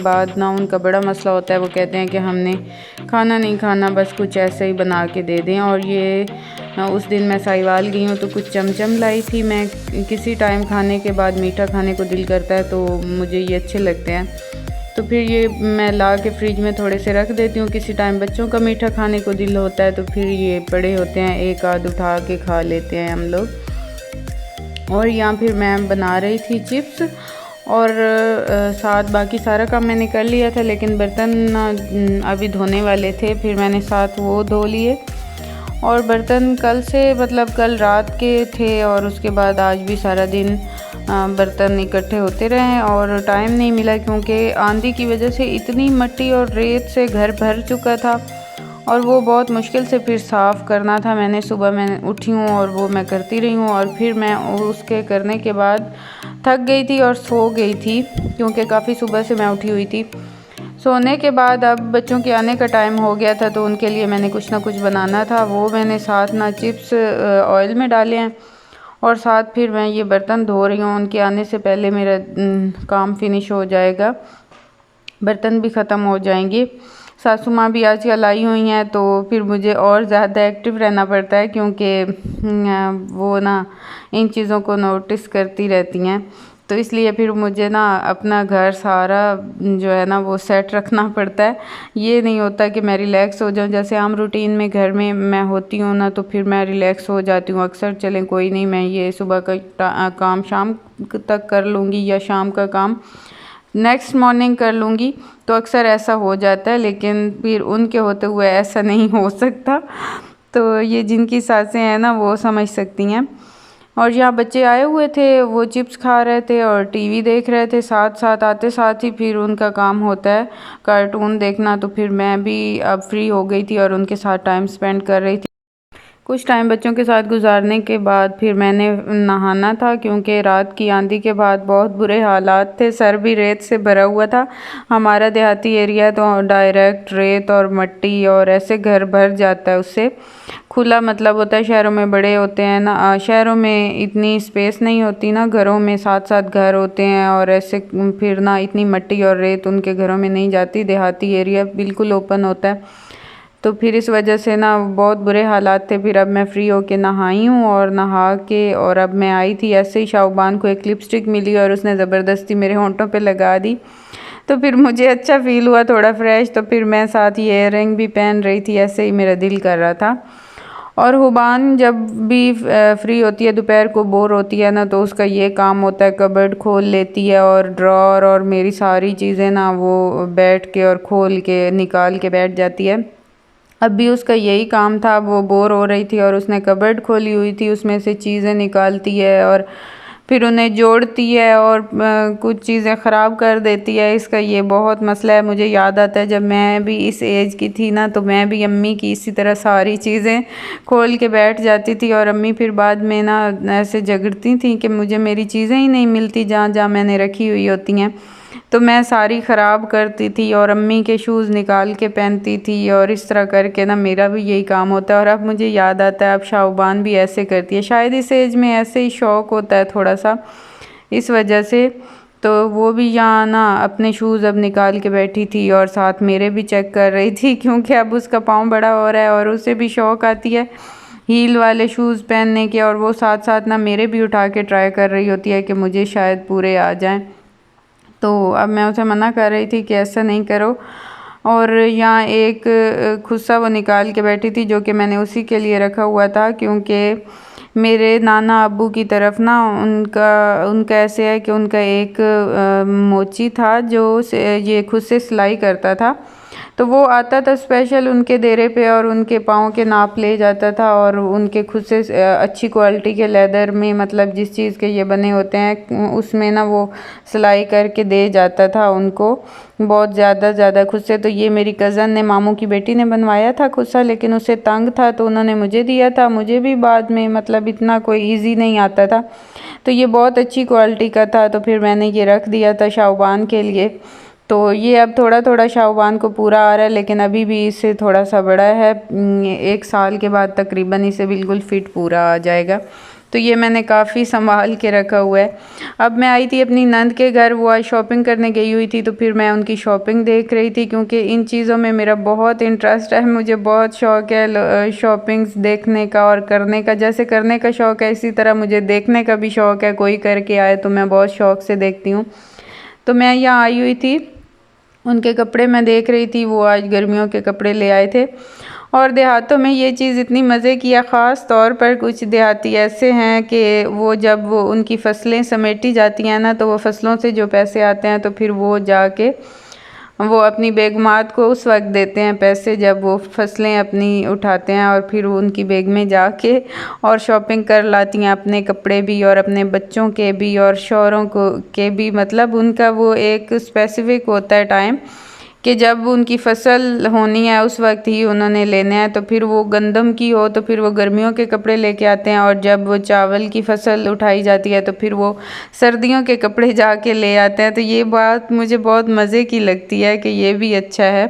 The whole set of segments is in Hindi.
बाद ना उनका बड़ा मसला होता है, वो कहते हैं कि हमने खाना नहीं खाना, बस कुछ ऐसे ही बना के दे दें। और ये उस दिन मैं साहिवाल गई हूँ तो कुछ चमचम लाई थी। मैं किसी टाइम खाने के बाद मीठा खाने को दिल करता है तो मुझे ये अच्छे लगते हैं, तो फिर ये मैं ला के फ्रिज में थोड़े से रख देती हूँ। किसी टाइम बच्चों का मीठा खाने को दिल होता है तो फिर ये पड़े होते हैं, एक आध उठा के खा लेते हैं हम लोग। और यहाँ फिर मैं बना रही थी चिप्स और साथ बाकी सारा काम मैंने कर लिया था, लेकिन बर्तन अभी धोने वाले थे, फिर मैंने साथ वो धो लिए। और बर्तन कल से मतलब कल रात के थे और उसके बाद आज भी सारा दिन बर्तन इकट्ठे होते रहे और टाइम नहीं मिला, क्योंकि आंधी की वजह से इतनी मिट्टी और रेत से घर भर चुका था और वो बहुत मुश्किल से फिर साफ़ करना था। मैंने सुबह मैं उठी हूँ और वो मैं करती रही हूँ और फिर मैं उसके करने के बाद थक गई थी और सो गई थी, क्योंकि काफ़ी सुबह से मैं उठी हुई थी। सोने के बाद अब बच्चों के आने का टाइम हो गया था तो उनके लिए मैंने कुछ ना कुछ बनाना था। वो मैंने साथ ना चिप्स ऑयल में डाले हैं और साथ फिर मैं ये बर्तन धो रही हूँ। उनके आने से पहले मेरा काम फिनिश हो जाएगा, बर्तन भी ख़त्म हो जाएंगे। सासू माँ भी आजकल आई हुई हैं तो फिर मुझे और ज़्यादा एक्टिव रहना पड़ता है, क्योंकि वो ना इन चीज़ों को नोटिस करती रहती हैं, तो इसलिए फिर मुझे ना अपना घर सारा जो है ना वो सेट रखना पड़ता है। ये नहीं होता कि मैं रिलैक्स हो जाऊँ, जैसे आम रूटीन में घर में मैं होती हूँ ना तो फिर मैं रिलैक्स हो जाती हूँ अक्सर। चलें कोई नहीं, मैं ये सुबह का काम शाम तक कर लूँगी या शाम का काम नेक्स्ट मॉर्निंग कर लूँगी, तो अक्सर ऐसा हो जाता है। लेकिन फिर उनके होते हुए ऐसा नहीं हो सकता, तो ये जिनकी सासें हैं ना वो समझ सकती हैं। और यहाँ बच्चे आए हुए थे, वो चिप्स खा रहे थे और टीवी देख रहे थे साथ साथ। आते साथ ही फिर उनका काम होता है कार्टून देखना, तो फिर मैं भी अब फ्री हो गई थी और उनके साथ टाइम स्पेंड कर रही थी। कुछ टाइम बच्चों के साथ गुजारने के बाद फिर मैंने नहाना था, क्योंकि रात की आंधी के बाद बहुत बुरे हालात थे, सर भी रेत से भरा हुआ था। हमारा देहाती एरिया तो डायरेक्ट रेत और मिट्टी और ऐसे घर भर जाता है उससे। खुला मतलब होता है, शहरों में बड़े होते हैं ना, शहरों में इतनी स्पेस नहीं होती ना, घरों में साथ साथ घर होते हैं और ऐसे फिर ना इतनी मिट्टी और रेत उनके घरों में नहीं जाती। देहाती एरिया बिल्कुल ओपन होता है, तो फिर इस वजह से ना बहुत बुरे हालात थे। फिर अब मैं फ़्री होके नहाई हूँ और नहा के और अब मैं आई थी, ऐसे ही शाहबान को एक लिपस्टिक मिली और उसने ज़बरदस्ती मेरे होंठों पे लगा दी, तो फिर मुझे अच्छा फ़ील हुआ, थोड़ा फ्रेश। तो फिर मैं साथ ये इयर रिंग भी पहन रही थी, ऐसे ही मेरा दिल कर रहा था। और हुबान जब भी फ्री होती है, दोपहर को बोर होती है ना, तो उसका ये काम होता है कबर्ड खोल लेती है और ड्रॉर और मेरी सारी चीज़ें ना वो बैठ के और खोल के निकाल के बैठ जाती है। अब भी उसका यही काम था, वो बोर हो रही थी और उसने कबर्ड खोली हुई थी, उसमें से चीज़ें निकालती है और फिर उन्हें जोड़ती है और कुछ चीज़ें ख़राब कर देती है। इसका ये बहुत मसला है। मुझे याद आता है जब मैं भी इस एज की थी ना, तो मैं भी अम्मी की इसी तरह सारी चीज़ें खोल के बैठ जाती थी और अम्मी फिर बाद में ना ऐसे झगड़ती थी कि मुझे मेरी चीज़ें ही नहीं मिलती जहाँ जहाँ मैंने रखी हुई होती हैं, तो मैं सारी ख़राब करती थी और अम्मी के शूज़ निकाल के पहनती थी और इस तरह करके ना मेरा भी यही काम होता है। और अब मुझे याद आता है अब शाहबान भी ऐसे करती है, शायद इस एज में ऐसे ही शौक़ होता है थोड़ा सा, इस वजह से। तो वो भी यहाँ ना अपने शूज़ अब निकाल के बैठी थी और साथ मेरे भी चेक कर रही थी, क्योंकि अब उसका पाँव बड़ा हो रहा है और उसे भी शौक़ आती है हील वाले शूज़ पहनने के, और वो साथ साथ ना मेरे भी उठा के ट्राई कर रही होती है कि मुझे शायद पूरे आ जाएं। तो अब मैं उसे मना कर रही थी कि ऐसा नहीं करो। और यहाँ एक खुस्सा वो निकाल के बैठी थी जो कि मैंने उसी के लिए रखा हुआ था, क्योंकि मेरे नाना अब्बू की तरफ ना उनका ऐसे है कि उनका एक मोची था जो ये खुद से सिलाई करता था, तो वो आता था स्पेशल उनके डेरे पे और उनके पाँव के नाप ले जाता था और उनके खुद से अच्छी क्वालिटी के लेदर में, मतलब जिस चीज़ के ये बने होते हैं उसमें ना वो सिलाई करके दे जाता था उनको बहुत ज़्यादा खुद से। तो ये मेरी कज़न ने, मामू की बेटी ने बनवाया था खुद सा, लेकिन उसे तंग था तो उन्होंने मुझे दिया था। मुझे भी बाद में मतलब इतना कोई ईजी नहीं आता था, तो ये बहुत अच्छी क्वालिटी का था, तो फिर मैंने ये रख दिया था शाहबान के लिए। तो ये अब थोड़ा थोड़ा शाहबान को पूरा आ रहा है, लेकिन अभी भी इससे थोड़ा सा बड़ा है। 1 साल के बाद तकरीबन इसे बिल्कुल फिट पूरा आ जाएगा। तो ये मैंने काफ़ी संभाल के रखा हुआ है। अब मैं आई थी अपनी नंद के घर, वो आज शॉपिंग करने गई हुई थी, तो फिर मैं उनकी शॉपिंग देख रही थी, क्योंकि इन चीज़ों में मेरा बहुत इंटरेस्ट है। मुझे बहुत शौक़ है शॉपिंग्स देखने का और करने का। जैसे करने का शौक़ है, इसी तरह मुझे देखने का भी शौक़ है। कोई करके आए तो मैं बहुत शौक़ से देखती हूँ। तो मैं यहाँ आई हुई थी, उनके कपड़े मैं देख रही थी। वो आज गर्मियों के कपड़े ले आए थे। और देहातों में ये चीज़ इतनी मज़े की है, ख़ास तौर पर कुछ देहाती ऐसे हैं कि जब वो उनकी फसलें समेटी जाती हैं ना, तो वो फसलों से जो पैसे आते हैं तो फिर वो जाके वो अपनी बेगमात को उस वक्त देते हैं पैसे, जब वो फसलें अपनी उठाते हैं और फिर वो उनकी बेगमें जाके और शॉपिंग कर लाती हैं, अपने कपड़े भी और अपने बच्चों के भी और शौहरों को के भी। मतलब उनका वो एक स्पेसिफ़िक होता है टाइम कि जब उनकी फसल होनी है उस वक्त ही उन्होंने लेने हैं। तो फिर वो गंदम की हो तो फिर वो गर्मियों के कपड़े लेके आते हैं, और जब वो चावल की फसल उठाई जाती है तो फिर वो सर्दियों के कपड़े जाके ले आते हैं। तो ये बात मुझे बहुत मज़े की लगती है कि ये भी अच्छा है।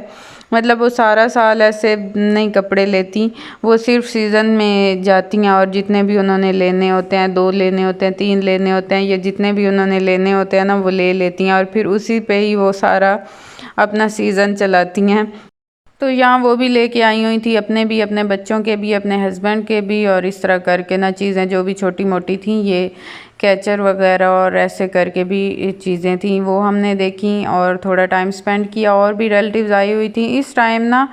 मतलब वो सारा साल ऐसे नहीं कपड़े लेती, वो सिर्फ सीज़न में जाती हैं और जितने भी उन्होंने लेने होते हैं, 2 लेने होते हैं, 3 लेने होते हैं, या जितने भी उन्होंने लेने होते हैं ना, वो ले लेती हैं और फिर उसी पे ही वो सारा अपना सीज़न चलाती हैं। तो यहाँ वो भी लेके आई हुई थी, अपने भी, अपने बच्चों के भी, अपने हस्बैंड के भी, और इस तरह करके ना चीज़ें जो भी छोटी मोटी थी, ये कैचर वगैरह और ऐसे करके भी चीज़ें थी, वो हमने देखी और थोड़ा टाइम स्पेंड किया। और भी रिलेटिव्स आई हुई थी। इस टाइम ना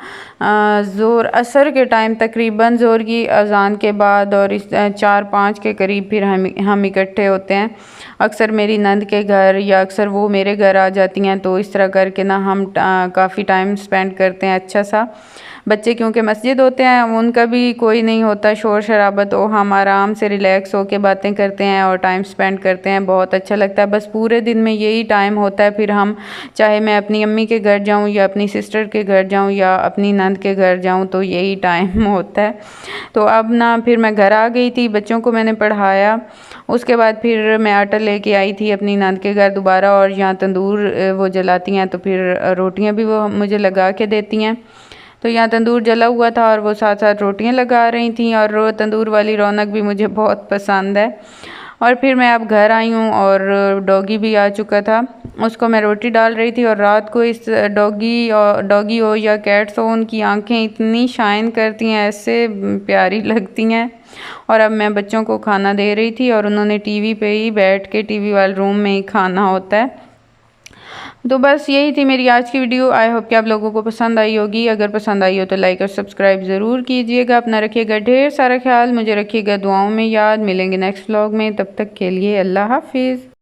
ज़ोर असर के टाइम, तकरीबन ज़ोर की अज़ान के बाद और इस 4-5 के करीब फिर हम इकट्ठे होते हैं। अक्सर मेरी नंद के घर या अक्सर वो मेरे घर आ जाती हैं, तो इस तरह करके ना हम काफ़ी टाइम स्पेंड करते हैं अच्छा सा। बच्चे क्योंकि मस्जिद होते हैं, उनका भी कोई नहीं होता शोर शराबा, तो हम आराम से रिलैक्स होके बातें करते हैं और टाइम स्पेंड करते हैं। बहुत अच्छा लगता है। बस पूरे दिन में यही टाइम होता है। फिर हम, चाहे मैं अपनी अम्मी के घर जाऊं या अपनी सिस्टर के घर जाऊं या अपनी नंद के घर जाऊं, तो यही टाइम होता है। तो अब ना फिर मैं घर आ गई थी, बच्चों को मैंने पढ़ाया। उसके बाद फिर मैं आटा लेके आई थी अपनी नंद के घर दोबारा, और यहाँ तंदूर वो जलाती हैं, तो फिर रोटियाँ भी वो मुझे लगा के देती हैं। तो यहाँ तंदूर जला हुआ था और वो साथ साथ रोटियाँ लगा रही थी, और तंदूर वाली रौनक भी मुझे बहुत पसंद है। और फिर मैं अब घर आई हूँ और डॉगी भी आ चुका था, उसको मैं रोटी डाल रही थी। और रात को इस डॉगी हो या कैट्स हो, उनकी आंखें इतनी शाइन करती हैं, ऐसे प्यारी लगती हैं। और अब मैं बच्चों को खाना दे रही थी, और उन्होंने टीवी पे ही बैठ के, टीवी वाले रूम में ही खाना होता है। तो बस यही थी मेरी आज की वीडियो। आई होप कि आप लोगों को पसंद आई होगी। अगर पसंद आई हो तो लाइक और सब्सक्राइब ज़रूर कीजिएगा। अपना रखिएगा ढेर सारा ख्याल, मुझे रखिएगा दुआओं में याद। मिलेंगे नेक्स्ट व्लॉग में, तब तक के लिए अल्लाह हाफिज़।